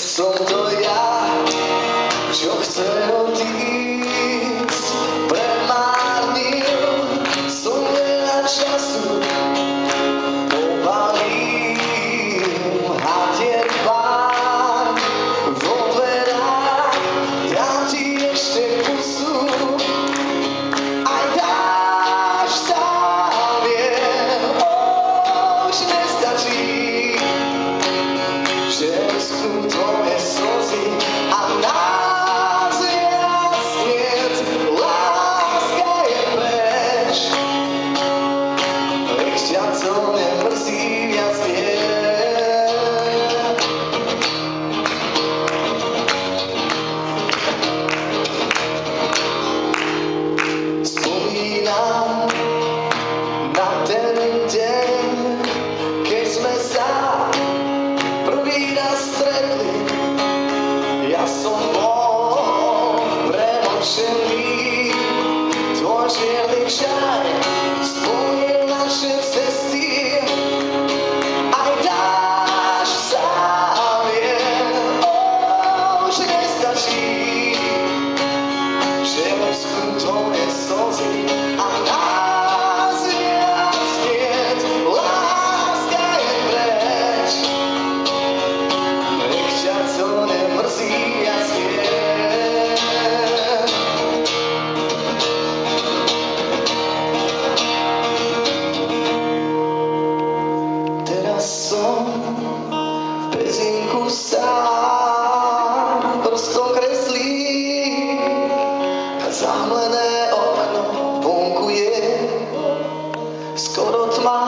Som to ja, čo chce odísť, premárnil som veľa času, povalím hadier pár vo dverách, dám ti ešte pusu, aj dáš sám viem, už nestačí, že uschnú tvoje slzy a nás viac niet, láska je preč, nech ťa to nemrzí viac nie. Spomínam na ten deň, keď sme sa prvý raz stretli, ja som bol premočený, tvoj čierny čaj spojil naše cesty, aj dáš sám viem, už nestačí, že uschnú tvoje slzy a nás viac niet, láska je preč, nech ťa to nemrzí viac nie. Teraz som v pezinku sám, prstom kreslí zahmlené okno, vonku je skoro tma,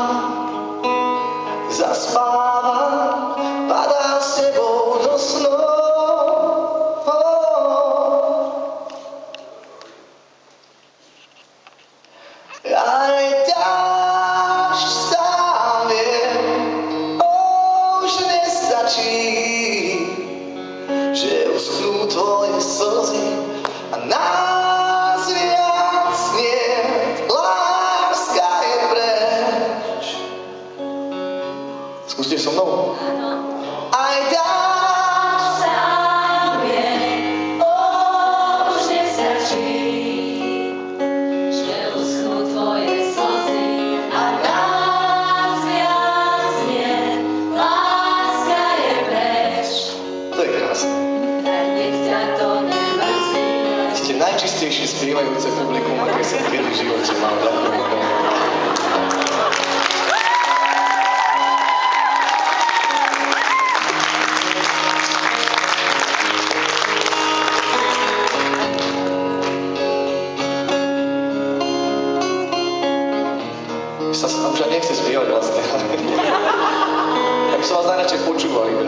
zaspávam, padám s tebou do snov. Aj dáš sám viem, už nestačí, že uschnú tvoje slzy a nás viac niet, láska je preč. Skúste so mnou. Aj dáš Sám viem, už nestačí, že uschnú tvoje slzy a nás viac niet, láska je preč, To je krásne. tak nech ťa to nemrzí. Ste najčistejšie spievajúce publikum, aké som kedy v živote mal. Ďakujem. Už sa už nechce spievať vlastne. Ja by som vás najradšej počúval, iba